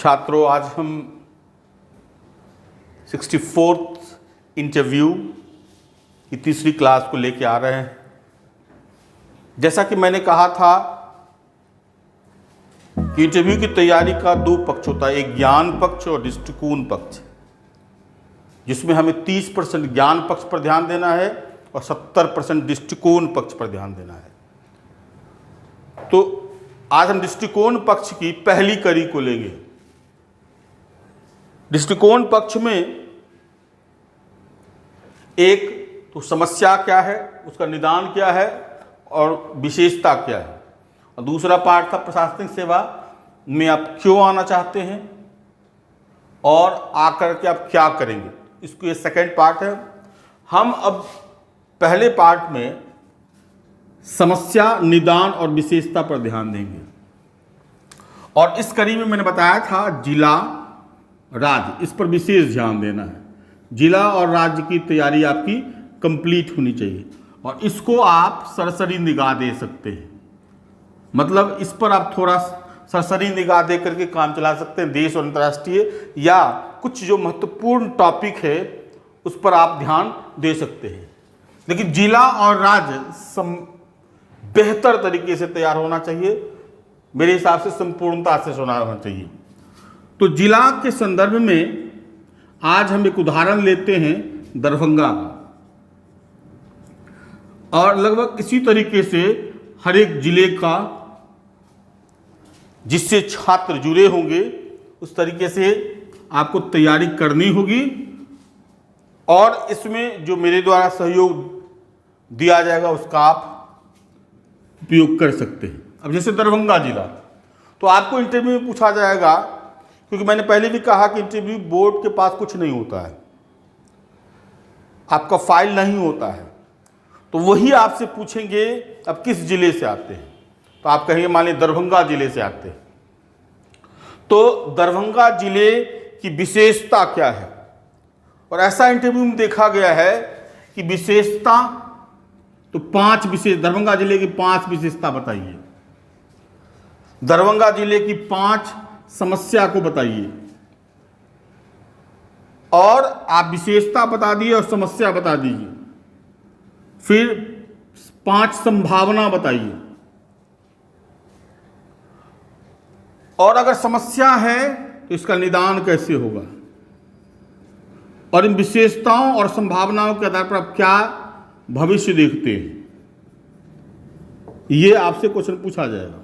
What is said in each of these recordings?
छात्रों, आज हम 64th इंटरव्यू की तीसरी क्लास को लेके आ रहे हैं। जैसा कि मैंने कहा था कि इंटरव्यू की तैयारी का दो पक्ष होता है, एक ज्ञान पक्ष और दृष्टिकोण पक्ष, जिसमें हमें 30% ज्ञान पक्ष पर ध्यान देना है और 70% दृष्टिकोण पक्ष पर ध्यान देना है। तो आज हम दृष्टिकोण पक्ष की पहली कड़ी को लेंगे। दृष्टिकोण पक्ष में एक तो समस्या क्या है, उसका निदान क्या है और विशेषता क्या है, और दूसरा पार्ट था प्रशासनिक सेवा में आप क्यों आना चाहते हैं और आकर के आप क्या करेंगे। इसको ये सेकंड पार्ट है। हम अब पहले पार्ट में समस्या, निदान और विशेषता पर ध्यान देंगे। और इस कड़ी में मैंने बताया था जिला, राज्य, इस पर विशेष ध्यान देना है। जिला और राज्य की तैयारी आपकी कंप्लीट होनी चाहिए और इसको आप सरसरी निगाह दे सकते हैं। मतलब इस पर आप थोड़ा सरसरी निगाह दे करके काम चला सकते हैं। देश और अंतर्राष्ट्रीय या कुछ जो महत्वपूर्ण टॉपिक है उस पर आप ध्यान दे सकते हैं। लेकिन जिला और राज्य बेहतर तरीके से तैयार होना चाहिए, मेरे हिसाब से संपूर्णता से होना चाहिए। तो जिला के संदर्भ में आज हम एक उदाहरण लेते हैं दरभंगा का, और लगभग इसी तरीके से हर एक जिले का जिससे छात्र जुड़े होंगे उस तरीके से आपको तैयारी करनी होगी। और इसमें जो मेरे द्वारा सहयोग दिया जाएगा उसका आप उपयोग कर सकते हैं। अब जैसे दरभंगा जिला, तो आपको इंटरव्यू में पूछा जाएगा, क्योंकि मैंने पहले भी कहा कि इंटरव्यू बोर्ड के पास कुछ नहीं होता है, आपका फाइल नहीं होता है, तो वही आपसे पूछेंगे अब किस जिले से आते हैं, तो आप कहेंगे मान लीजिए दरभंगा जिले से आते हैं। तो दरभंगा जिले की विशेषता क्या है, और ऐसा इंटरव्यू में देखा गया है कि विशेषता तो 5 विशेष, दरभंगा जिले की 5 विशेषता बताइए, दरभंगा जिले की 5 समस्या को बताइए, और आप विशेषता बता दिए और समस्या बता दीजिए, फिर 5 संभावना बताइए, और अगर समस्या है तो इसका निदान कैसे होगा, और इन विशेषताओं और संभावनाओं के आधार पर आप क्या भविष्य देखते हैं, ये आपसे क्वेश्चन पूछा जाएगा।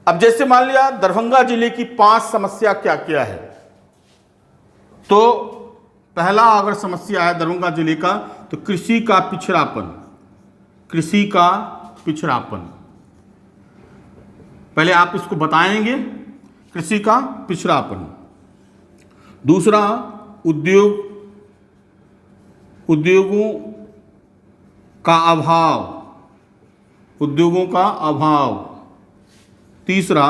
अब जैसे मान लिया दरभंगा जिले की 5 समस्या क्या क्या है, तो पहला अगर समस्या है दरभंगा जिले का तो कृषि का पिछड़ापन, कृषि का पिछड़ापन, पहले आप इसको बताएंगे, कृषि का पिछड़ापन। दूसरा उद्योगों का अभाव, उद्योगों का अभाव। तीसरा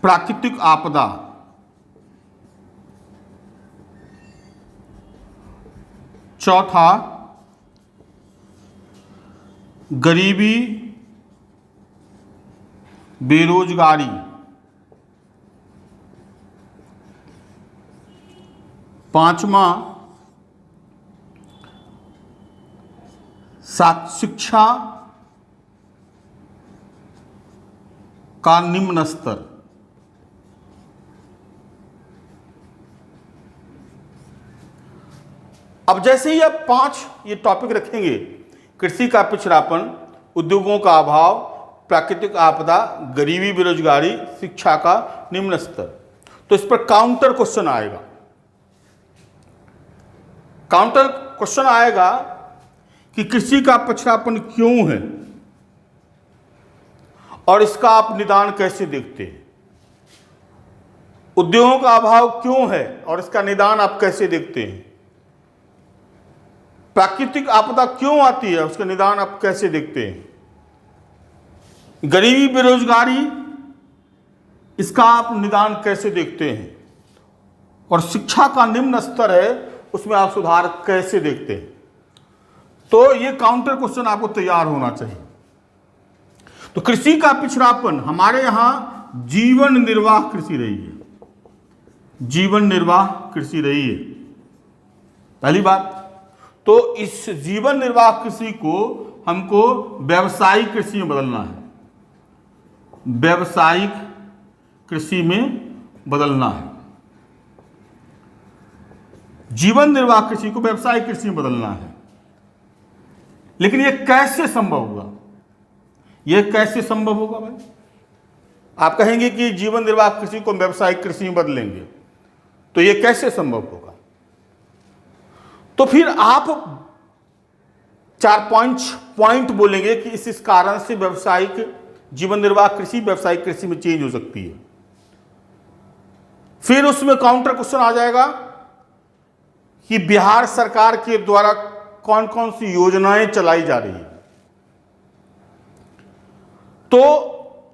प्राकृतिक आपदा। चौथा गरीबी, बेरोजगारी। पांचवा शिक्षा का निम्न स्तर। अब जैसे ही आप 5 ये टॉपिक रखेंगे, कृषि का पिछड़ापन, उद्योगों का अभाव, प्राकृतिक आपदा, गरीबी बेरोजगारी, शिक्षा का निम्न स्तर, तो इस पर काउंटर क्वेश्चन आएगा। काउंटर क्वेश्चन आएगा कि कृषि का पिछड़ापन क्यों है और इसका आप निदान कैसे देखते हैं। उद्योगों का अभाव क्यों है और इसका निदान आप कैसे देखते हैं। प्राकृतिक आपदा क्यों आती है, उसका निदान आप कैसे देखते हैं। गरीबी बेरोजगारी, इसका आप निदान कैसे देखते हैं। और शिक्षा का निम्न स्तर है, उसमें आप सुधार कैसे देखते हैं। तो ये काउंटर क्वेश्चन आपको तैयार होना चाहिए। तो कृषि का पिछड़ापन, हमारे यहाँ जीवन निर्वाह कृषि रही है, जीवन निर्वाह कृषि रही है। पहली बात तो इस जीवन निर्वाह कृषि को हमको व्यावसायिक कृषि में बदलना है, व्यावसायिक कृषि में बदलना है। जीवन निर्वाह कृषि को व्यावसायिक कृषि में बदलना है। लेकिन यह कैसे संभव होगा? यह कैसे संभव होगा भाई? आप कहेंगे कि जीवन निर्वाह कृषि को व्यावसायिक कृषि में बदलेंगे, तो यह कैसे संभव होगा? तो फिर आप 4 पॉइंट बोलेंगे कि इस कारण से व्यावसायिक जीवन निर्वाह कृषि व्यावसायिक कृषि में चेंज हो सकती है। फिर उसमें काउंटर क्वेश्चन आ जाएगा कि बिहार सरकार के द्वारा कौन कौन सी योजनाएं चलाई जा रही है, तो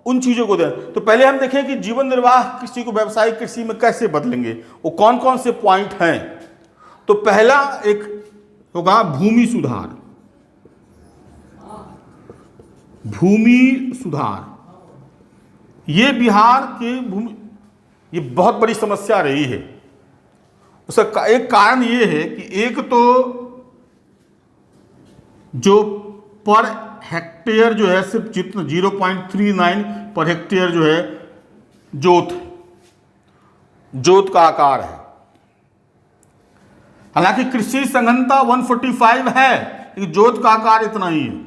उन चीजों को दें। तो पहले हम देखें कि जीवन निर्वाह कृषि को व्यावसायिक कृषि में कैसे बदलेंगे, वो कौन कौन से पॉइंट हैं। तो पहला एक होगा भूमि सुधार। भूमि सुधार ये बिहार के भूमि, ये बहुत बड़ी समस्या रही है। उसका एक कारण ये है कि एक तो जो पर हेक्टेयर जो है सिर्फ जितना 0.39 पर हेक्टेयर जो है जोत का आकार है। हालांकि कृषि सघनता 145 है, लेकिन जोत का आकार इतना ही है।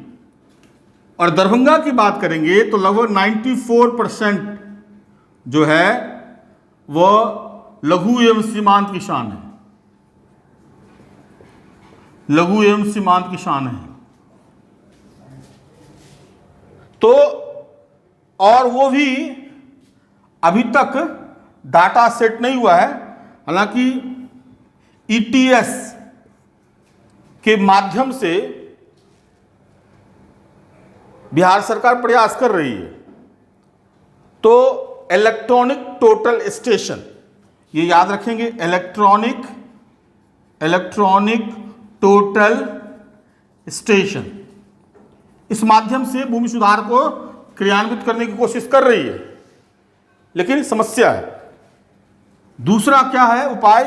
और दरभंगा की बात करेंगे तो लगभग 94% जो है वह लघु एवं सीमांत किसान है, लघु एवं सीमांत किसान है। तो और वो भी अभी तक डाटा सेट नहीं हुआ है। हालांकि ईटीएस के माध्यम से बिहार सरकार प्रयास कर रही है। तो इलेक्ट्रॉनिक टोटल स्टेशन, ये याद रखेंगे, इलेक्ट्रॉनिक टोटल स्टेशन, इस माध्यम से भूमि सुधार को क्रियान्वित करने की कोशिश कर रही है। लेकिन समस्या है। दूसरा क्या है उपाय?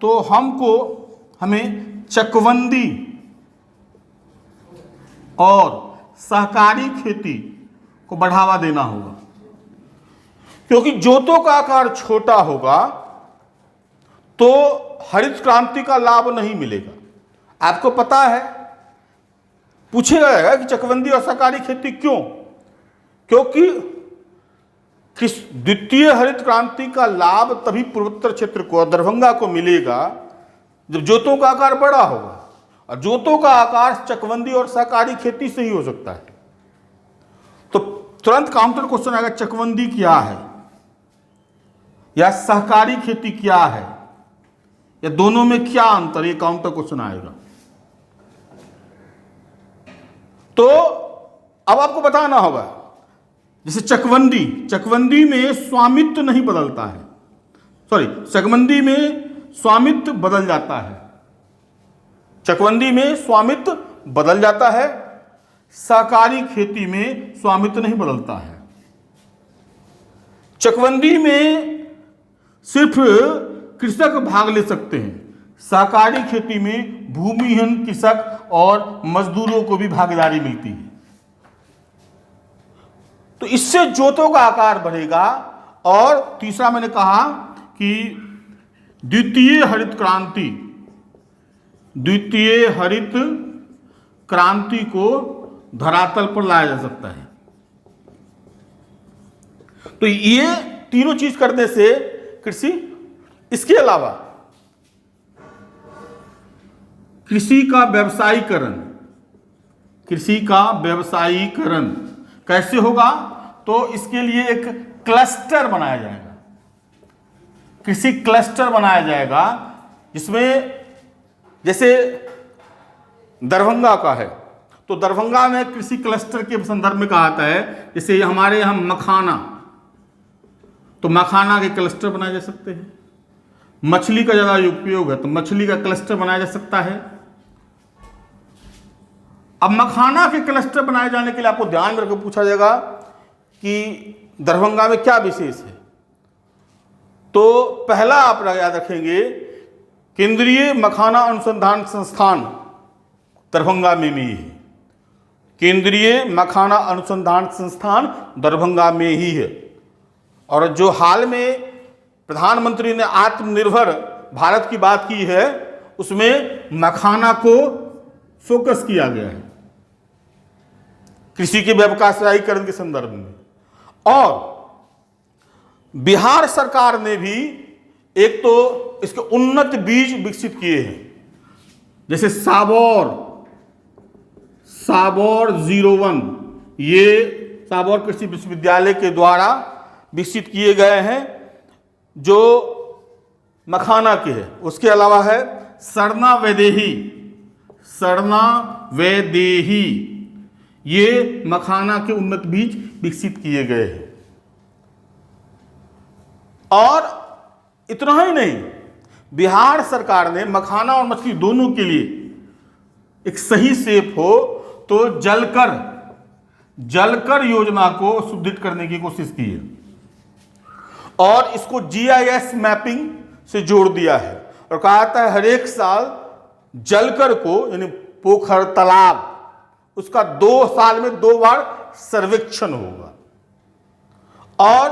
तो हमें चकबंदी और सहकारी खेती को बढ़ावा देना होगा, क्योंकि जोतों का आकार छोटा होगा तो हरित क्रांति का लाभ नहीं मिलेगा। आपको पता है, पूछा जाएगा कि चकबंदी और सहकारी खेती क्यों? क्योंकि द्वितीय हरित क्रांति का लाभ तभी पूर्वोत्तर क्षेत्र को और दरभंगा को मिलेगा जब जोतों का आकार बड़ा होगा, और जोतों का आकार चकबंदी और सहकारी खेती से ही हो सकता है। तो तुरंत काउंटर क्वेश्चन आएगा, चकबंदी क्या है या सहकारी खेती क्या है, या दोनों में क्या अंतर, ये काउंटर क्वेश्चन आएगा। तो अब आपको बताना होगा, जैसे चकबंदी में स्वामित्व नहीं बदलता है, चकबंदी में स्वामित्व बदल जाता है, चकबंदी में स्वामित्व बदल जाता है, सहकारी खेती में स्वामित्व नहीं बदलता है। चकबंदी में सिर्फ कृषक भाग ले सकते हैं, सहकारी खेती में भूमिहीन कृषक और मजदूरों को भी भागीदारी मिलती है। तो इससे जोतों का आकार बढ़ेगा। और तीसरा मैंने कहा कि द्वितीय हरित क्रांति को धरातल पर लाया जा सकता है। तो ये तीनों चीज करने से कृषि, इसके अलावा कृषि का व्यवसायीकरण कैसे होगा? तो इसके लिए एक क्लस्टर बनाया जाएगा, कृषि क्लस्टर बनाया जाएगा, जिसमें जैसे दरभंगा का है तो दरभंगा में कृषि क्लस्टर के संदर्भ में कहा जाता है, जैसे हमारे यहाँ मखाना, तो मखाना के क्लस्टर बनाए जा सकते हैं। मछली का ज़्यादा उपयोग है तो मछली का क्लस्टर बनाया जा सकता है। अब मखाना के क्लस्टर बनाए जाने के लिए आपको ध्यान में रखकर पूछा जाएगा कि दरभंगा में क्या विशेष है? तो पहला आप याद रखेंगे, केंद्रीय मखाना अनुसंधान संस्थान दरभंगा में भी है। केंद्रीय मखाना अनुसंधान संस्थान दरभंगा में ही है। और जो हाल में प्रधानमंत्री ने आत्मनिर्भर भारत की बात की है, उसमें मखाना को फोकस किया गया है कृषि के व्यवसायीकरण के संदर्भ में। और बिहार सरकार ने भी एक तो इसके उन्नत बीज विकसित किए हैं, जैसे साबौर 01, ये साबौर कृषि विश्वविद्यालय के द्वारा विकसित किए गए हैं जो मखाना के हैं। उसके अलावा है सरना वैदेही, ये मखाना के उन्नत बीज विकसित किए गए हैं। और इतना ही नहीं, बिहार सरकार ने मखाना और मछली दोनों के लिए एक सही सेप हो तो जलकर योजना को सुदृढ़ करने की कोशिश की है और इसको GIS मैपिंग से जोड़ दिया है और कहा था हर एक साल जलकर को, यानी पोखर तालाब, उसका 2 साल में 2 बार सर्वेक्षण होगा। और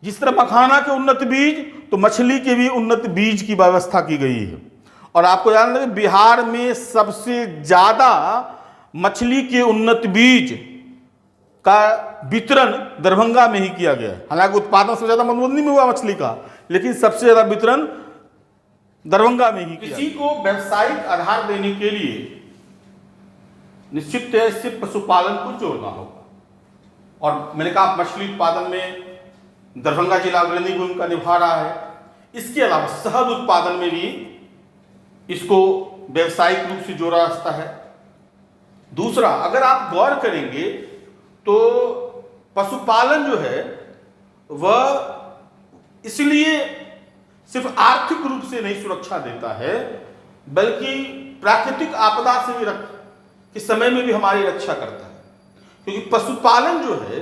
जिस तरह मखाना के उन्नत बीज, तो मछली के भी उन्नत बीज की व्यवस्था की गई है। और आपको याद है बिहार में सबसे ज्यादा मछली के उन्नत बीज का वितरण दरभंगा में ही किया गया है। हालांकि उत्पादन सबसे ज्यादा मधुबनी में हुआ मछली का, लेकिन सबसे ज्यादा वितरण दरभंगा में ही किया। किसी को व्यावसायिक आधार देने के लिए निश्चित तरह से पशुपालन को जोड़ना होगा। और मैंने कहा मछली उत्पादन में दरभंगा जिला अग्रणी भूमिका निभा रहा है। इसके अलावा शहद उत्पादन में भी इसको व्यावसायिक रूप से जोड़ा जाता है। दूसरा, अगर आप गौर करेंगे तो पशुपालन जो है वह इसलिए सिर्फ आर्थिक रूप से नहीं सुरक्षा देता है, बल्कि प्राकृतिक आपदा से भी के समय में भी हमारी रक्षा करता है। क्योंकि पशुपालन जो है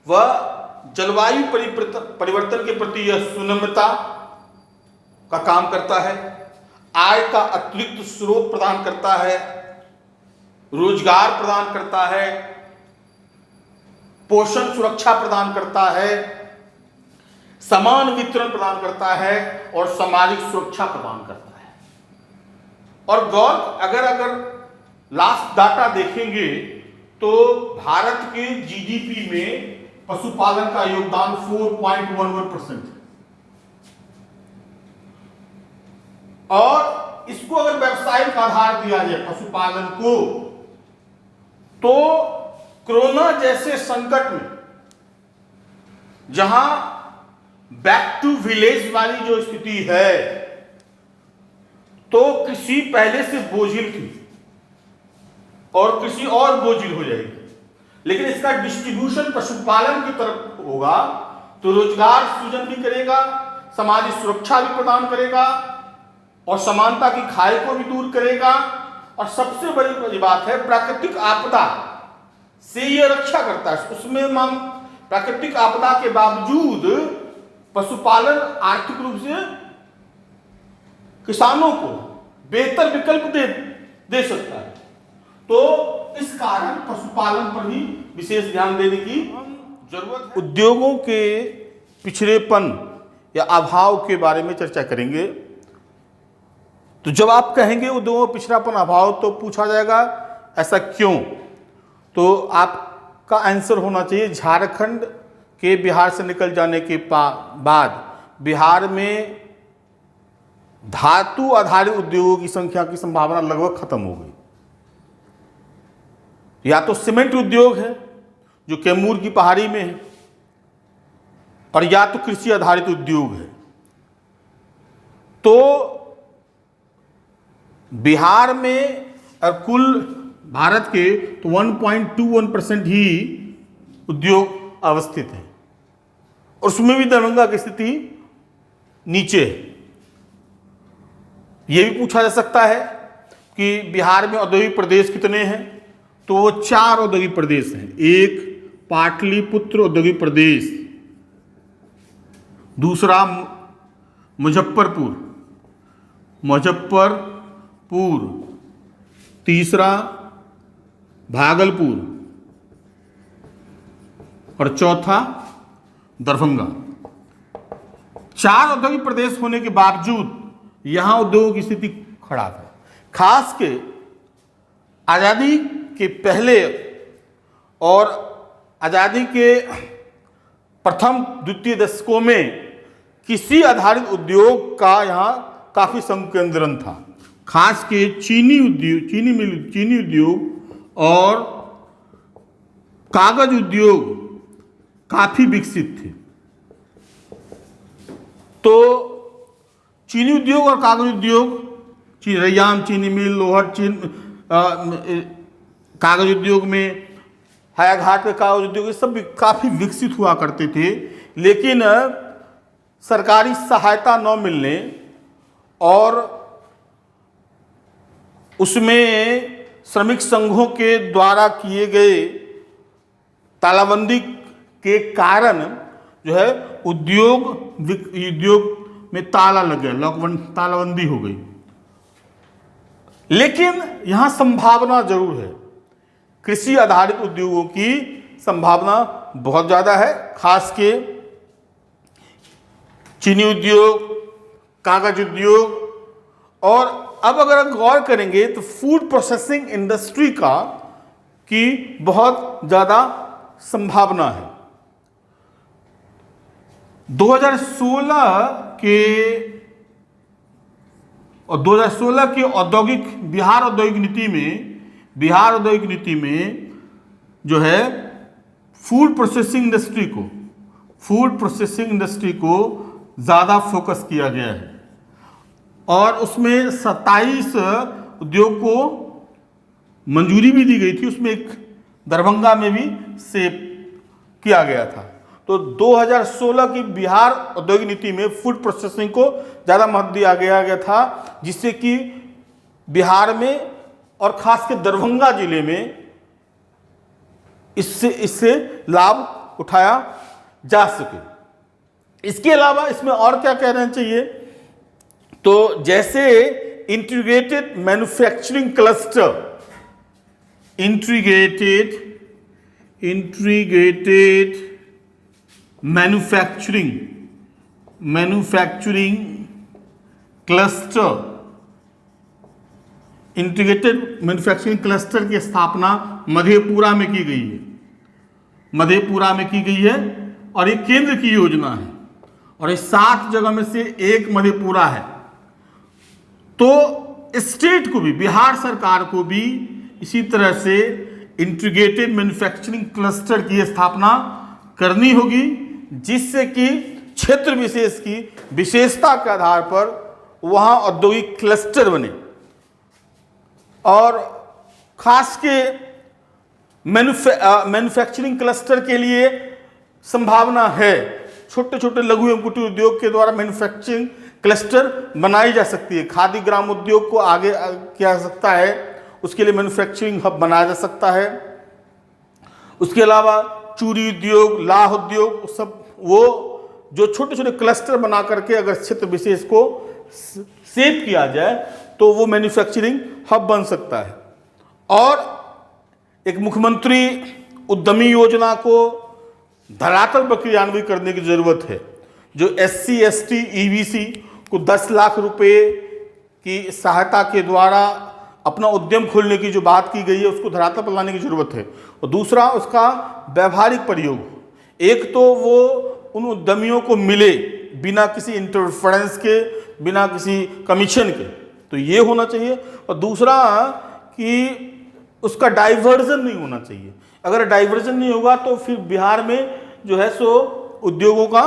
वह जलवायु परिवर्तन के प्रति यह सुनम्रता का काम करता है, आय का अतिरिक्त स्रोत प्रदान करता है, रोजगार प्रदान करता है, पोषण सुरक्षा प्रदान करता है, समान वितरण प्रदान करता है और सामाजिक सुरक्षा प्रदान करता है। और अगर लास्ट डाटा देखेंगे तो भारत के GDP में पशुपालन का योगदान 4.11% है। और इसको अगर व्यावसायिक आधार दिया जाए पशुपालन को, तो कोरोना जैसे संकट में जहां बैक टू विलेज वाली जो स्थिति है, तो कृषि पहले से बोझिल थी और कृषि और बोझिल हो जाएगी। लेकिन इसका डिस्ट्रीब्यूशन पशुपालन की तरफ होगा तो रोजगार सृजन भी करेगा, सामाजिक सुरक्षा भी प्रदान करेगा और समानता की खाई को भी दूर करेगा। और सबसे बड़ी बात है, प्राकृतिक आपदा से यह रक्षा करता है। उसमें हम प्राकृतिक आपदा के बावजूद पशुपालन आर्थिक रूप से किसानों को बेहतर विकल्प दे सकता है। तो इस कारण पशुपालन पर भी विशेष ध्यान देने की जरूरत है। उद्योगों के पिछड़ेपन या अभाव के बारे में चर्चा करेंगे। तो जब आप कहेंगे उद्योगों में पिछड़ापन अभाव, तो पूछा जाएगा ऐसा क्यों? तो आपका आंसर होना चाहिए झारखंड के बिहार से निकल जाने के बाद बिहार में धातु आधारित उद्योगों की संख्या की संभावना लगभग खत्म हो गई। या तो सीमेंट उद्योग है जो कैमूर की पहाड़ी में है, और या तो कृषि आधारित उद्योग है। तो बिहार में और कुल भारत के तो 1.21% ही उद्योग अवस्थित है, और उसमें भी दरभंगा की स्थिति नीचे है। यह भी पूछा जा सकता है कि बिहार में औद्योगिक प्रदेश कितने हैं, तो वो 4 औद्योगिक प्रदेश हैं। 1 पाटलिपुत्र औद्योगिक प्रदेश, दूसरा मुजफ्फरपुर, तीसरा भागलपुर और चौथा दरभंगा। 4 औद्योगिक प्रदेश होने के बावजूद यहां उद्योगों की स्थिति खराब है। खास के आज़ादी के पहले और आज़ादी के प्रथम द्वितीय दशकों में कृषि आधारित उद्योग का यहाँ काफ़ी संकेंद्रण था। खास के चीनी उद्योग और कागज उद्योग काफ़ी विकसित थे। तो चीनी उद्योग और कागज उद्योग, रैयाम चीनी मिल, लोहट कागज उद्योग में, हायाघाट के कागज उद्योग, ये सब भी काफ़ी विकसित हुआ करते थे। लेकिन सरकारी सहायता न मिलने और उसमें श्रमिक संघों के द्वारा किए गए तालाबंदी के कारण जो है उद्योग में ताला लग गया, तालाबंदी हो गई। लेकिन यहाँ संभावना जरूर है, कृषि आधारित उद्योगों की संभावना बहुत ज़्यादा है। खास के चीनी उद्योग, कागज उद्योग, और अब अगर गौर करेंगे तो फूड प्रोसेसिंग इंडस्ट्री की बहुत ज़्यादा संभावना है। 2016 की बिहार औद्योगिक नीति में जो है फूड प्रोसेसिंग इंडस्ट्री को ज़्यादा फोकस किया गया है और उसमें 27 उद्योग को मंजूरी भी दी गई थी। उसमें एक दरभंगा में भी सेव किया गया था। तो 2016 की बिहार औद्योगिक नीति में फूड प्रोसेसिंग को ज़्यादा महत्व दिया गया था, जिससे कि बिहार में और खास के दरभंगा जिले में इससे लाभ उठाया जा सके। इसके अलावा इसमें और क्या कहना चाहिए, तो जैसे इंटीग्रेटेड मैन्युफैक्चरिंग क्लस्टर की स्थापना मधेपुरा में की गई है और ये केंद्र की योजना है और ये 7 जगह में से एक मधेपुरा है। तो स्टेट को भी, बिहार सरकार को भी इसी तरह से इंटीग्रेटेड मैन्युफैक्चरिंग क्लस्टर की स्थापना करनी होगी, जिससे कि क्षेत्र विशेष की विशेषता के आधार पर वहाँ औद्योगिक क्लस्टर बने। और खास के मैन्युफैक्चरिंग क्लस्टर के लिए संभावना है, छोटे छोटे लघु एवं कुटीर उद्योग के द्वारा मैन्युफैक्चरिंग क्लस्टर बनाई जा सकती है। खादी ग्राम उद्योग को आगे किया जा सकता है, उसके लिए मैन्युफैक्चरिंग हब बनाया जा सकता है। उसके अलावा चूड़ी उद्योग, लाह उद्योग, सब वो जो छोटे छोटे क्लस्टर बना करके अगर क्षेत्र विशेष को सेव किया जाए तो वो मैन्युफैक्चरिंग हब बन सकता है। और एक मुख्यमंत्री उद्यमी योजना को धरातल पर क्रियान्वित करने की जरूरत है। जो SC ST EBC को 10 लाख रुपए की सहायता के द्वारा अपना उद्यम खोलने की जो बात की गई है, उसको धरातल पर लाने की जरूरत है। और दूसरा उसका व्यावहारिक प्रयोग। एक तो वो उन उद्यमियों को मिले बिना किसी इंटरफेरेंस के, बिना किसी कमीशन के, तो ये होना चाहिए। और दूसरा कि उसका डाइवर्जन नहीं होना चाहिए। अगर डाइवर्जन नहीं होगा तो फिर बिहार में जो है सो उद्योगों का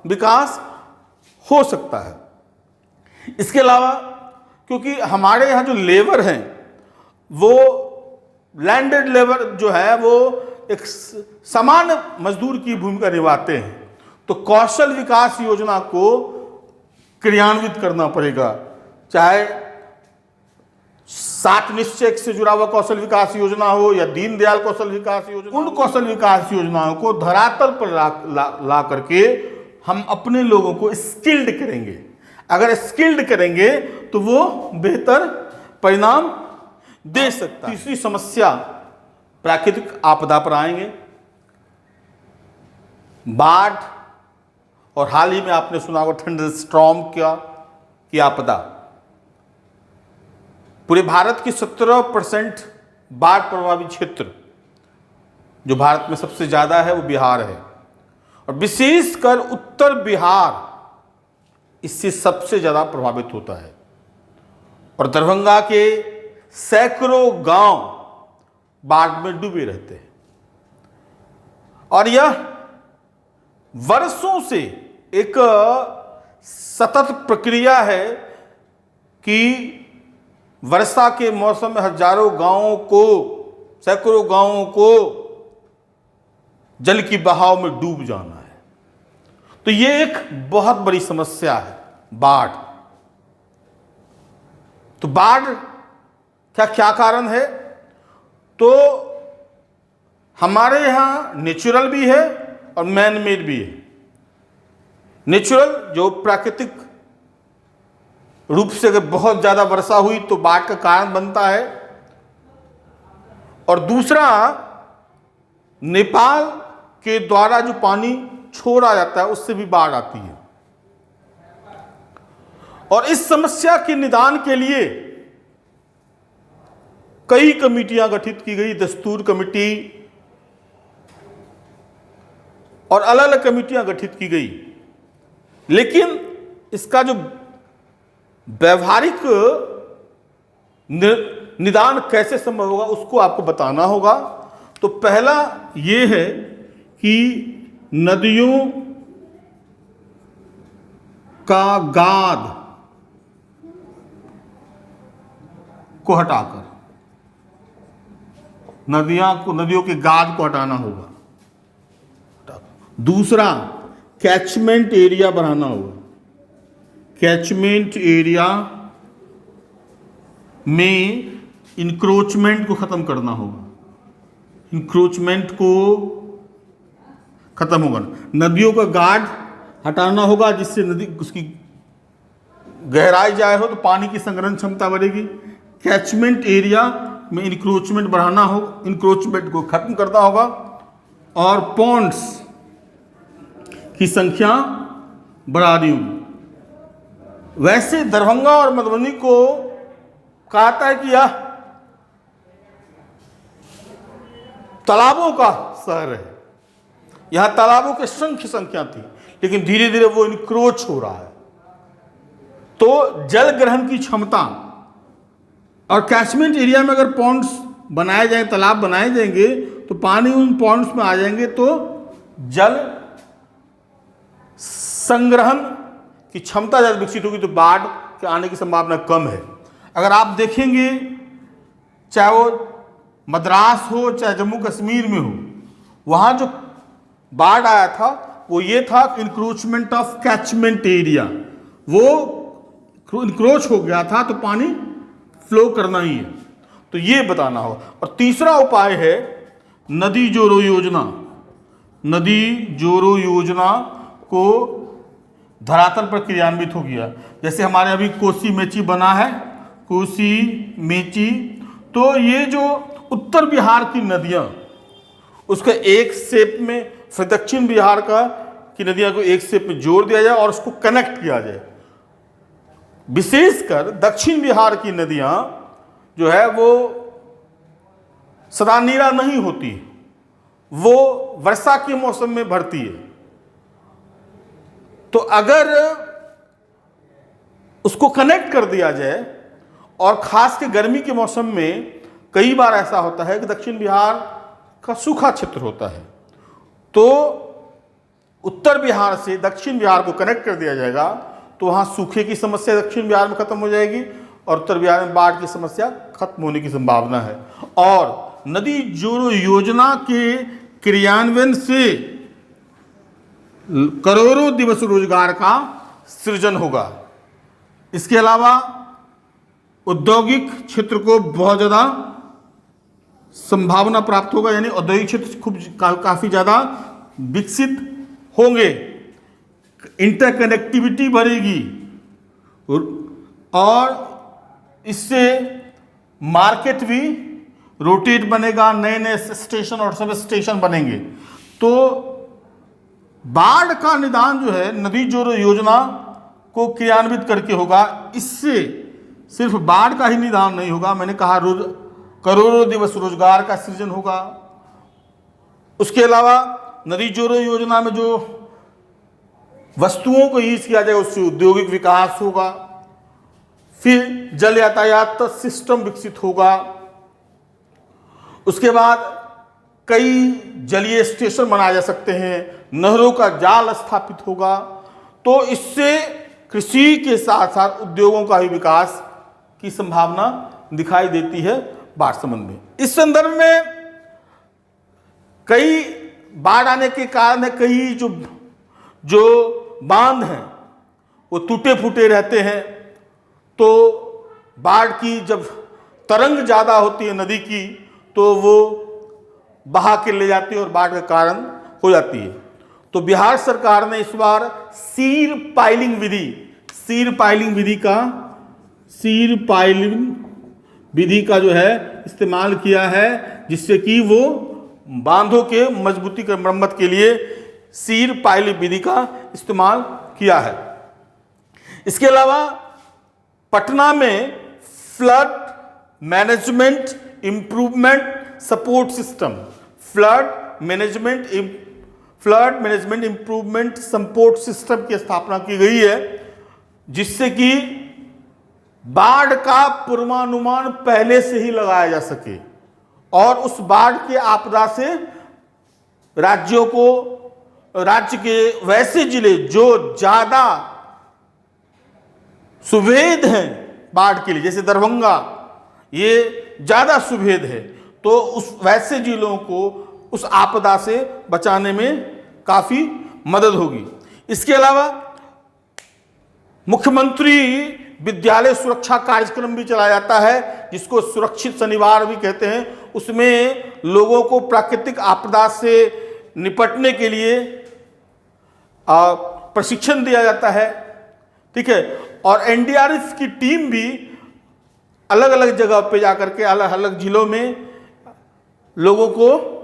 विकास हो सकता है। इसके अलावा क्योंकि हमारे यहाँ जो लेबर हैं वो लैंडेड लेबर जो है वो एक समान मजदूर की भूमिका निभाते हैं, तो कौशल विकास योजना को क्रियान्वित करना पड़ेगा। चाहे सात निश्चय से जुड़ा हुआ कौशल विकास योजना हो या दीनदयाल कौशल विकास योजना, उन कौशल विकास योजनाओं को धरातल पर ला करके हम अपने लोगों को स्किल्ड करेंगे। अगर स्किल्ड करेंगे तो वो बेहतर परिणाम दे सकता है। तीसरी समस्या प्राकृतिक आपदा पर आएंगे। बाढ़ और हाल ही में आपने सुना होगा थंडरस्टॉर्म की आपदा। पूरे भारत की 17% बाढ़ प्रभावित क्षेत्र जो भारत में सबसे ज्यादा है वो बिहार है, और विशेषकर उत्तर बिहार इससे सबसे ज्यादा प्रभावित होता है। और दरभंगा के सैकड़ों गांव बाढ़ में डूबे रहते हैं, और यह वर्षों से एक सतत प्रक्रिया है कि वर्षा के मौसम में हजारों गांवों को, सैकड़ों गांवों को जल की बहाव में डूब जाना है। तो ये एक बहुत बड़ी समस्या है बाढ़। तो बाढ़ का क्या कारण है? तो हमारे यहां नेचुरल भी है और मैन मेड भी है। नेचुरल जो प्राकृतिक रूप से अगर बहुत ज्यादा वर्षा हुई तो बाढ़ का कारण बनता है, और दूसरा नेपाल के द्वारा जो पानी छोड़ा जाता है उससे भी बाढ़ आती है। और इस समस्या के निदान के लिए कई कमेटियां गठित की गई, दस्तूर कमेटी और अलग अलग कमेटियां गठित की गई। लेकिन इसका जो व्यवहारिक निदान कैसे संभव होगा उसको आपको बताना होगा। तो पहला ये है कि नदियों का गाद को हटाकर, नदियों के गाद को हटाना होगा। दूसरा, कैचमेंट एरिया बढ़ाना होगा। कैचमेंट एरिया में इंक्रोचमेंट को खत्म करना होगा। इंक्रोचमेंट को खत्म होगा। नदियों का गाड हटाना होगा जिससे नदी उसकी गहराई जाए हो तो पानी की संग्रहण क्षमता बढ़ेगी। कैचमेंट एरिया में इंक्रोचमेंट बढ़ाना हो, इंक्रोचमेंट को खत्म करना होगा। और पॉन्ड्स की संख्या बढ़ानी होगी। वैसे दरभंगा और मधुबनी को कहता है कि यह तालाबों का शहर है, यहां तालाबों की संख्या थी, लेकिन धीरे धीरे वो इनक्रोच हो रहा है। तो जल ग्रहण की क्षमता, और कैचमेंट एरिया में अगर पॉन्ड्स बनाए जाए, तालाब बनाए जाएंगे तो पानी उन पॉन्ड्स में आ जाएंगे, तो जल संग्रहण की क्षमता ज़्यादा विकसित होगी, तो बाढ़ के आने की संभावना कम है। अगर आप देखेंगे, चाहे वो मद्रास हो चाहे जम्मू कश्मीर में हो, वहाँ जो बाढ़ आया था वो ये था इंक्रोचमेंट ऑफ कैचमेंट एरिया। वो इंक्रोच हो गया था तो पानी फ्लो करना ही है, तो ये बताना हो। और तीसरा उपाय है नदी जोड़ो योजना। नदी जोड़ो योजना को धरातल पर क्रियान्वित हो गया। जैसे हमारे अभी कोसी मेची बना है, कोसी मेची, तो ये जो उत्तर बिहार की नदियां, उसका एक शेप में, फिर दक्षिण बिहार की नदियां को एक शेप में जोड़ दिया जाए और उसको कनेक्ट किया जाए। विशेषकर दक्षिण बिहार की नदियां जो है वो सदा नीरा नहीं होती, वो वर्षा के मौसम में भरती है। तो अगर उसको कनेक्ट कर दिया जाए, और खास के गर्मी के मौसम में कई बार ऐसा होता है कि दक्षिण बिहार का सूखा क्षेत्र होता है, तो उत्तर बिहार से दक्षिण बिहार को कनेक्ट कर दिया जाएगा तो वहाँ सूखे की समस्या दक्षिण बिहार में खत्म हो जाएगी और उत्तर बिहार में बाढ़ की समस्या खत्म होने की संभावना है। और नदी जोड़ो योजना के क्रियान्वयन से करोड़ों दिवस रोजगार का सृजन होगा। इसके अलावा औद्योगिक क्षेत्र को बहुत ज़्यादा संभावना प्राप्त होगा, यानी औद्योगिक क्षेत्र खूब काफ़ी ज़्यादा विकसित होंगे, इंटरकनेक्टिविटी बढ़ेगी और इससे मार्केट भी रोटेट बनेगा, नए नए स्टेशन और सब स्टेशन बनेंगे। तो बाढ़ का निदान जो है नदी जोड़ो योजना को क्रियान्वित करके होगा। इससे सिर्फ बाढ़ का ही निदान नहीं होगा, मैंने कहा करोड़ों दिवस रोजगार का सृजन होगा। उसके अलावा नदी जोड़ो योजना में जो वस्तुओं को यूज किया जाएगा उससे औद्योगिक विकास होगा। फिर जल यातायात सिस्टम विकसित होगा। उसके बाद कई जलीय स्टेशन बनाए जा सकते हैं, नहरों का जाल स्थापित होगा। तो इससे कृषि के साथ साथ उद्योगों का भी विकास की संभावना दिखाई देती है बाढ़ संबंध में। इस संदर्भ में कई बाढ़ आने के कारण है, कई जो बांध हैं वो टूटे फूटे रहते हैं। तो बाढ़ की जब तरंग ज़्यादा होती है नदी की तो वो बहा के ले जाती है और बाढ़ का कारण हो जाती है। तो बिहार सरकार ने इस बार सीर पाइलिंग विधि का जो है इस्तेमाल किया है, जिससे कि वो बांधों के मजबूती की मरम्मत के लिए सीर पाइलिंग विधि का इस्तेमाल किया है। इसके अलावा पटना में flood management improvement support system, flood management improvement support system की स्थापना की गई है, जिससे कि बाढ़ का पूर्वानुमान पहले से ही लगाया जा सके और उस बाढ़ के आपदा से राज्य के वैसे जिले जो ज्यादा सुभेद हैं बाढ़ के लिए, जैसे दरभंगा ये ज्यादा सुभेद है, तो उस वैसे जिलों को उस आपदा से बचाने में काफी मदद होगी। इसके अलावा मुख्यमंत्री विद्यालय सुरक्षा कार्यक्रम भी चलाया जाता है, जिसको सुरक्षित शनिवार भी कहते हैं। उसमें लोगों को प्राकृतिक आपदा से निपटने के लिए प्रशिक्षण दिया जाता है, ठीक है। और एनडीआरएफ की टीम भी अलग अलग जगह पे जाकर के अलग अलग जिलों में लोगों को,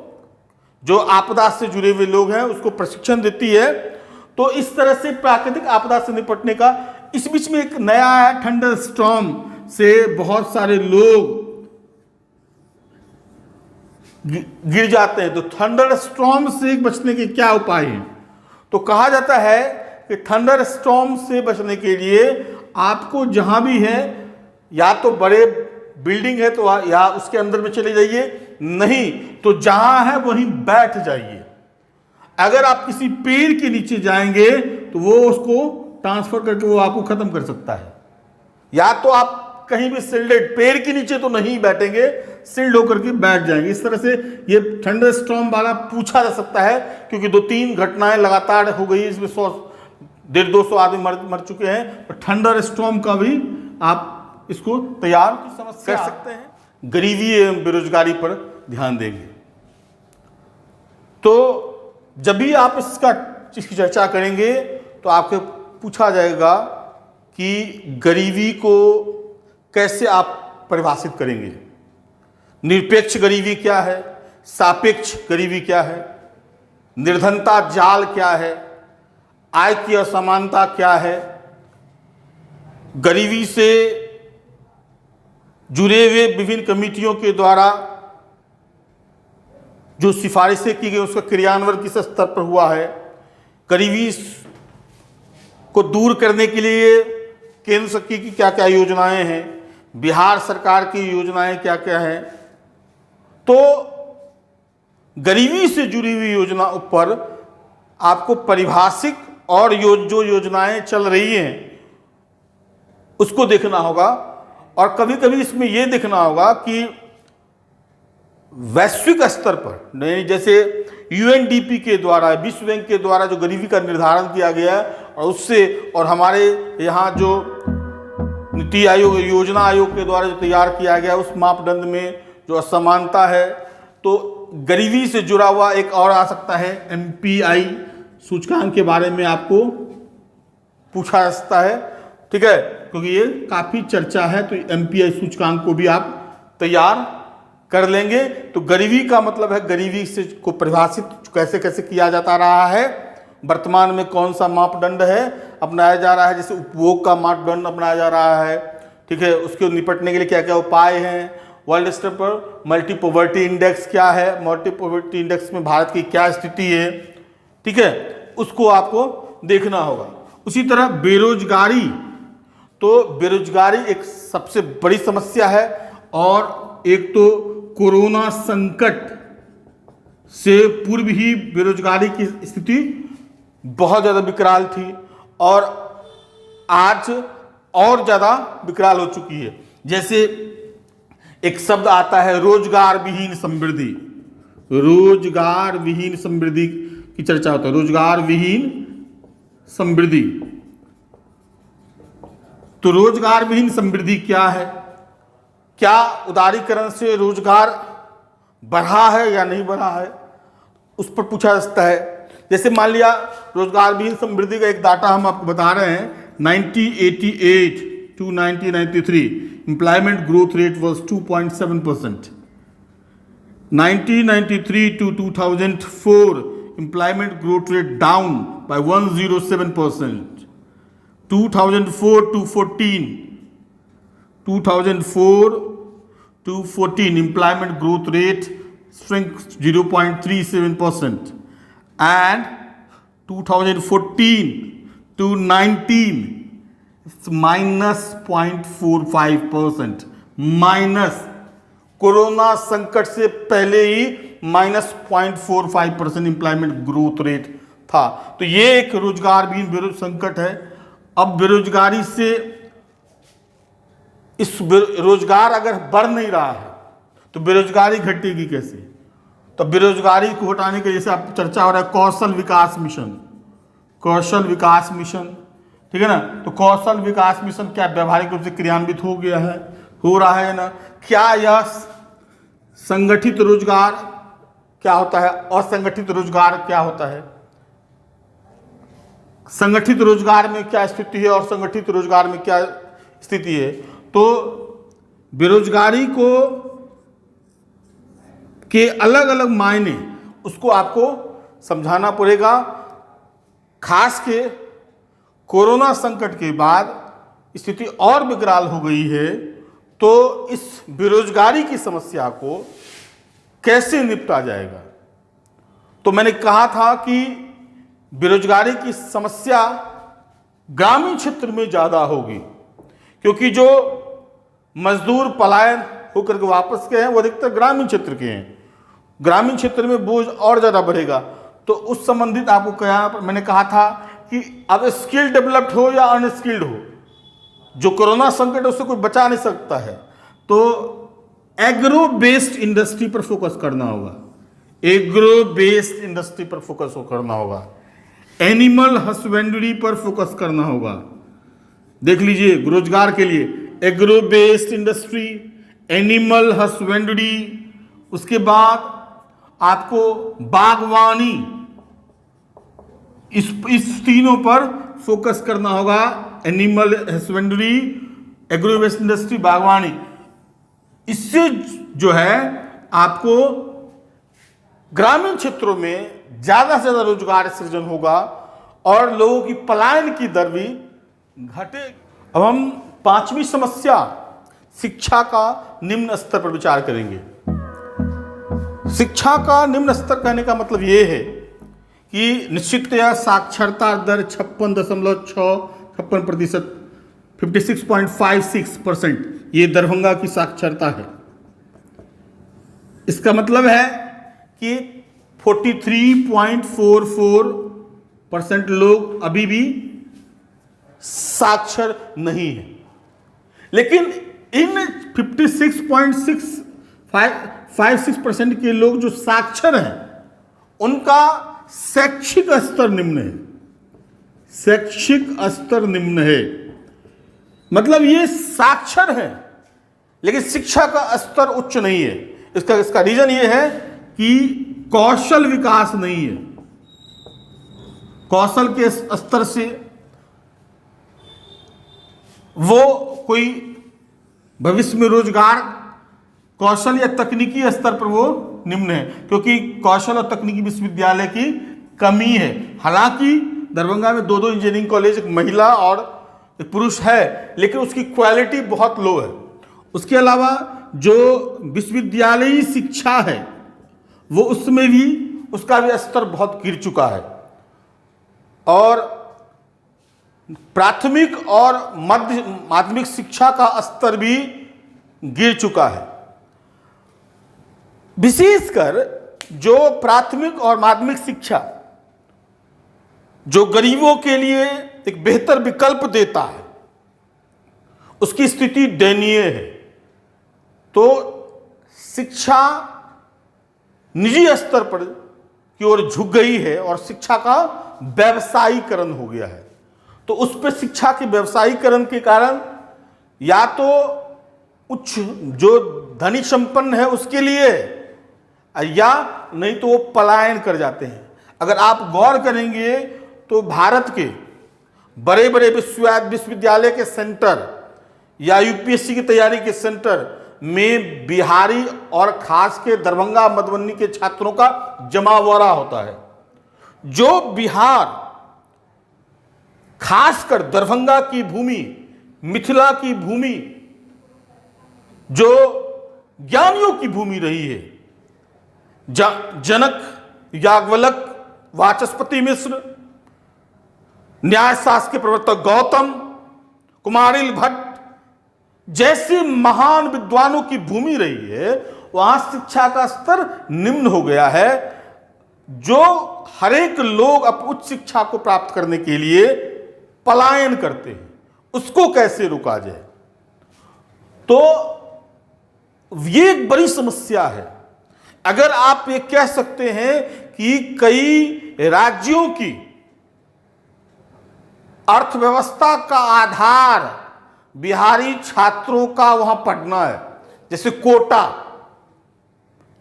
जो आपदा से जुड़े हुए लोग हैं, उसको प्रशिक्षण देती है। तो इस तरह से प्राकृतिक आपदा से निपटने का, इस बीच में एक नया है, थंडर स्टॉर्म से बहुत सारे लोग गिर जाते हैं। तो थंडर स्टॉर्म से बचने के क्या उपाय हैं? तो कहा जाता है कि थंडर स्टॉर्म से बचने के लिए आपको जहां भी है, या तो बड़े बिल्डिंग है तो या उसके अंदर में चले जाइए, नहीं तो जहां है वहीं बैठ जाइए। अगर आप किसी पेड़ के नीचे जाएंगे तो वो उसको ट्रांसफर करके वो आपको खत्म कर सकता है। या तो आप कहीं भी सिल्डेड, पेड़ के नीचे तो नहीं बैठेंगे, सिल्ड होकर के बैठ जाएंगे। इस तरह से ये थंडर स्टॉर्म वाला पूछा जा सकता है, क्योंकि 2-3 घटनाएं लगातार हो गई, इसमें 100-150 आदमी मर चुके हैं। तो थंडर स्टॉर्म का भी आप इसको तैयार कर सकते हैं। गरीबी एवं बेरोजगारी पर ध्यान देंगे तो जब भी आप इसकी चर्चा करेंगे तो आपके पूछा जाएगा कि गरीबी को कैसे आप परिभाषित करेंगे। निरपेक्ष गरीबी क्या है, सापेक्ष गरीबी क्या है, निर्धनता जाल क्या है, आय की असमानता क्या है, गरीबी से जुड़े हुए विभिन्न कमेटियों के द्वारा जो सिफारिशें की गई उसका क्रियान्वयन किस स्तर पर हुआ है, गरीबी को दूर करने के लिए केंद्र सरकार की क्या क्या योजनाएं हैं, बिहार सरकार की योजनाएं क्या क्या हैं। तो गरीबी से जुड़ी हुई योजना पर आपको परिभाषित और जो योजनाएं चल रही हैं उसको देखना होगा। और कभी कभी इसमें यह देखना होगा कि वैश्विक स्तर पर, जैसे यूएनडीपी के द्वारा, विश्व बैंक के द्वारा जो गरीबी का निर्धारण किया गया है और उससे, और हमारे यहाँ जो नीति आयोग योजना आयोग के द्वारा जो तैयार किया गया उस मापदंड में जो असमानता है, तो गरीबी से जुड़ा हुआ एक और आ सकता है MPI सूचकांक के बारे में आपको पूछा जा सकता है, ठीक है, क्योंकि ये काफ़ी चर्चा है, तो MPI सूचकांक को भी आप तैयार कर लेंगे। तो गरीबी का मतलब है गरीबी से को परिभाषित कैसे कैसे किया जाता रहा है, वर्तमान में कौन सा मापदंड है अपनाया जा रहा है, जैसे उपभोग का मापदंड अपनाया जा रहा है, ठीक है, उसके निपटने के लिए क्या क्या उपाय हैं, वर्ल्ड स्तर पर मल्टी पॉवर्टी इंडेक्स क्या है, मल्टी पॉवर्टी इंडेक्स में भारत की क्या स्थिति है, ठीक है, उसको आपको देखना होगा। उसी तरह बेरोजगारी, तो बेरोजगारी एक सबसे बड़ी समस्या है, और एक तो कोरोना संकट से पूर्व ही बेरोजगारी की स्थिति बहुत ज़्यादा विकराल थी, और आज और ज़्यादा विकराल हो चुकी है। जैसे एक शब्द आता है रोजगार विहीन समृद्धि, रोजगार विहीन समृद्धि की चर्चा होता है, रोजगार विहीन समृद्धि। तो रोजगार विहीन समृद्धि क्या है, क्या उदारीकरण से रोजगार बढ़ा है या नहीं बढ़ा है, उस पर पूछा जा सकता है। जैसे मान लिया रोजगार विहीन समृद्धि का एक डाटा हम आपको बता रहे हैं, 1988 to 1993 employment growth rate was 2.7%, 1993 to 2004 employment growth rate down by 107%, 2004 to 14 employment growth rate shrink 0.37%, and 2014 to 19 it's minus 0.45%, minus corona संकट से पहले ही माइनस 0.45% एम्प्लॉयमेंट ग्रोथ रेट था। तो ये एक रोजगार भी बेरोजगार संकट है। अब बेरोजगारी से इस रोजगार अगर बढ़ नहीं रहा है तो बेरोजगारी घटेगी कैसे? तो बेरोजगारी को हटाने के जैसे आप चर्चा हो रहा है कौशल विकास मिशन, कौशल विकास मिशन, ठीक है ना। तो कौशल विकास मिशन क्या व्यावहारिक रूप से क्रियान्वित हो गया है, हो रहा है ना? क्या यह संगठित रोजगार क्या होता है, असंगठित रोजगार क्या होता है, संगठित रोजगार में क्या स्थिति है और संगठित रोजगार में क्या स्थिति है? तो बेरोजगारी को के अलग अलग मायने उसको आपको समझाना पड़ेगा। खास के कोरोना संकट के बाद स्थिति और विकराल हो गई है, तो इस बेरोजगारी की समस्या को कैसे निपटा जाएगा? तो मैंने कहा था कि बेरोजगारी की समस्या ग्रामीण क्षेत्र में ज़्यादा होगी, क्योंकि जो मजदूर पलायन होकर के वापस गए हैं वो अधिकतर ग्रामीण क्षेत्र के हैं। ग्रामीण क्षेत्र में बोझ और ज़्यादा बढ़ेगा। तो उस संबंधित आपको क्या मैंने कहा था कि अब स्किल डेवलप्ड हो या अनस्किल्ड हो, जो कोरोना संकट है उससे कोई बचा नहीं सकता है। तो एग्रो बेस्ड इंडस्ट्री पर फोकस करना होगा, एग्रो बेस्ड इंडस्ट्री पर फोकस करना होगा, एनिमल हस्बेंड्री पर फोकस करना होगा। देख लीजिए रोजगार के लिए agro based industry, animal husbandry, उसके बाद आपको बागवानी, इस तीनों पर फोकस करना होगा। Animal husbandry, agro based industry, बागवानी। इससे जो है आपको ग्रामीण क्षेत्रों में ज़्यादा से ज़्यादा रोजगार सृजन होगा और लोगों की पलायन की दर भी घटे। अब हम पांचवी समस्या शिक्षा का निम्न स्तर पर विचार करेंगे। शिक्षा का निम्न स्तर कहने का मतलब ये है कि निश्चिततया साक्षरता दर 56.56%, 56.56%, ये दरभंगा की साक्षरता है। इसका मतलब है कि 43.44% लोग अभी भी साक्षर नहीं है। लेकिन इन 56.56% के लोग जो साक्षर हैं उनका शैक्षिक स्तर निम्न है, शैक्षिक स्तर निम्न है। मतलब ये साक्षर है लेकिन शिक्षा का स्तर उच्च नहीं है। इसका रीजन ये है कि कौशल विकास नहीं है। कौशल के स्तर से वो कोई भविष्य में रोजगार, कौशल या तकनीकी स्तर पर वो निम्न है, क्योंकि कौशल और तकनीकी विश्वविद्यालय की कमी है। हालांकि दरभंगा में 2 इंजीनियरिंग कॉलेज, एक महिला और एक पुरुष है, लेकिन उसकी क्वालिटी बहुत लो है। उसके अलावा जो विश्वविद्यालयी शिक्षा है वो उसमें भी उसका भी स्तर बहुत गिर चुका है, और प्राथमिक और मध्य माध्यमिक शिक्षा का स्तर भी गिर चुका है। विशेषकर जो प्राथमिक और माध्यमिक शिक्षा जो गरीबों के लिए एक बेहतर विकल्प देता है, उसकी स्थिति दयनीय है। तो शिक्षा निजी स्तर पर की ओर झुक गई है और शिक्षा का व्यवसायीकरण हो गया है। तो उस पर शिक्षा के व्यवसायीकरण के कारण या तो उच्च जो धनी संपन्न है उसके लिए, या नहीं तो वो पलायन कर जाते हैं। अगर आप गौर करेंगे तो भारत के बड़े बड़े विश्वविद्यालय के सेंटर या यूपीएससी की तैयारी के सेंटर में बिहारी और खास के दरभंगा मधुबनी के छात्रों का जमावड़ा होता है। जो बिहार, खासकर दरभंगा की भूमि, मिथिला की भूमि, जो ज्ञानियों की भूमि रही है, जनक, याज्ञवल्क्य, वाचस्पति मिश्र, न्यायशास्त्र के प्रवर्तक गौतम, कुमारिल भट्ट जैसे महान विद्वानों की भूमि रही है, वहां शिक्षा का स्तर निम्न हो गया है। जो हरेक लोग अब उच्च शिक्षा को प्राप्त करने के लिए पलायन करते हैं, उसको कैसे रोका जाए? तो ये एक बड़ी समस्या है। अगर आप ये कह सकते हैं कि कई राज्यों की अर्थव्यवस्था का आधार बिहारी छात्रों का वहां पढ़ना है, जैसे कोटा,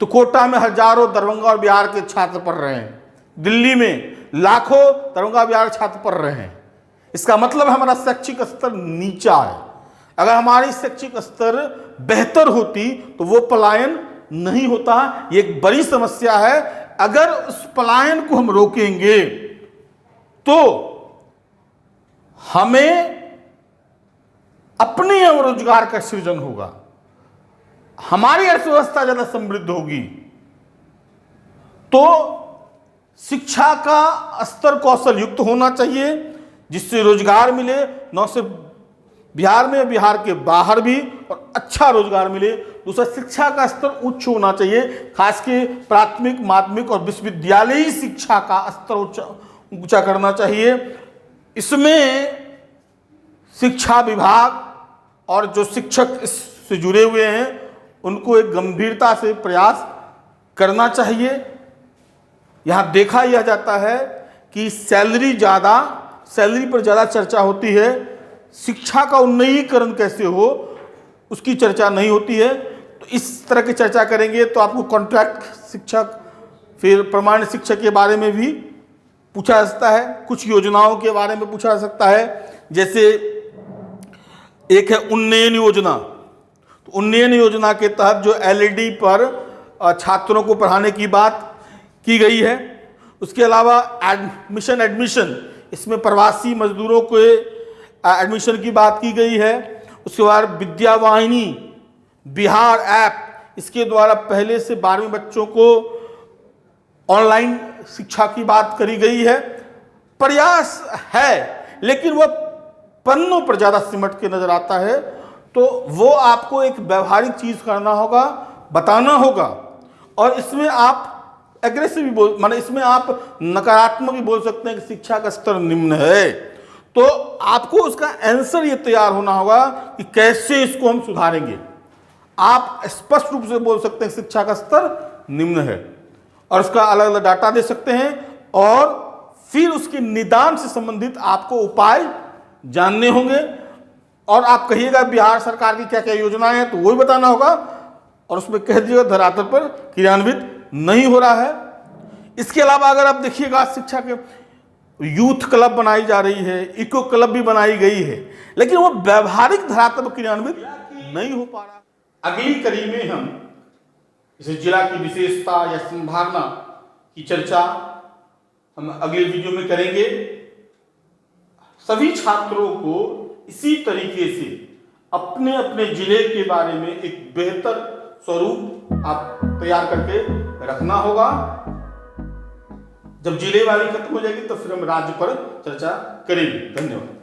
तो कोटा में हजारों दरभंगा और बिहार के छात्र पढ़ रहे हैं, दिल्ली में लाखों दरभंगा बिहार छात्र पढ़ रहे हैं। इसका मतलब हमारा शैक्षिक स्तर नीचा है। अगर हमारी शैक्षिक स्तर बेहतर होती तो वो पलायन नहीं होता। ये एक बड़ी समस्या है। अगर उस पलायन को हम रोकेंगे तो हमें अपने रोजगार का सृजन होगा, हमारी अर्थव्यवस्था ज्यादा समृद्ध होगी। तो शिक्षा का स्तर कौशल युक्त होना चाहिए, जिससे रोजगार मिले, न सिर्फ बिहार में, बिहार के बाहर भी, और अच्छा रोजगार मिले। दूसरा, शिक्षा का स्तर उच्च होना चाहिए, खास के प्राथमिक, माध्यमिक और विश्वविद्यालयी शिक्षा का स्तर ऊंचा करना चाहिए। इसमें शिक्षा विभाग और जो शिक्षक इससे जुड़े हुए हैं उनको एक गंभीरता से प्रयास करना चाहिए। यहाँ देखा यह जाता है कि सैलरी पर ज़्यादा चर्चा होती है, शिक्षा का उन्नतीकरण कैसे हो उसकी चर्चा नहीं होती है। तो इस तरह की चर्चा करेंगे तो आपको कॉन्ट्रैक्ट शिक्षक, फिर प्रमाणित शिक्षक के बारे में भी पूछा जा सकता है, कुछ योजनाओं के बारे में पूछा जा सकता है। जैसे एक है उन्नयन योजना, तो उन्नयन योजना के तहत जो एलईडी पर छात्रों को पढ़ाने की बात की गई है। उसके अलावा एडमिशन, इसमें प्रवासी मजदूरों को एडमिशन की बात की गई है। उसके बाद विद्या वाहिनी बिहार ऐप, इसके द्वारा पहले से 12वीं बच्चों को ऑनलाइन शिक्षा की बात करी गई है। प्रयास है लेकिन वह पन्नों पर ज़्यादा सिमट के नजर आता है। तो वो आपको एक व्यवहारिक चीज़ करना होगा, बताना होगा, और इसमें आप एग्रेसिव भी इसमें आप नकारात्मक भी बोल सकते हैं कि शिक्षा का स्तर निम्न है। तो आपको उसका आंसर ये तैयार होना होगा कि कैसे इसको हम सुधारेंगे। आप स्पष्ट रूप से बोल सकते हैं शिक्षा का स्तर निम्न है, और उसका अलग अलग डाटा दे सकते हैं, और फिर उसके निदान से संबंधित आपको उपाय जानने होंगे। और आप कहिएगा बिहार सरकार की क्या क्या योजनाएं हैं तो वही बताना होगा, और उसमें कह दीजिएगा धरातल पर क्रियान्वित नहीं हो रहा है। इसके अलावा अगर आप देखिएगा शिक्षा के यूथ क्लब बनाई जा रही है, इको क्लब भी बनाई गई है, लेकिन वो व्यवहारिक धरातल पर क्रियान्वित नहीं हो पा रहा। अगली कड़ी में हम इस जिला की विशेषता या संभावना की चर्चा हम अगले वीडियो में करेंगे। सभी छात्रों को इसी तरीके से अपने अपने जिले के बारे में एक बेहतर स्वरूप आप तैयार करके रखना होगा। जब जिले वाली खत्म हो जाएगी तो फिर हम राज्य पर चर्चा करेंगे। धन्यवाद।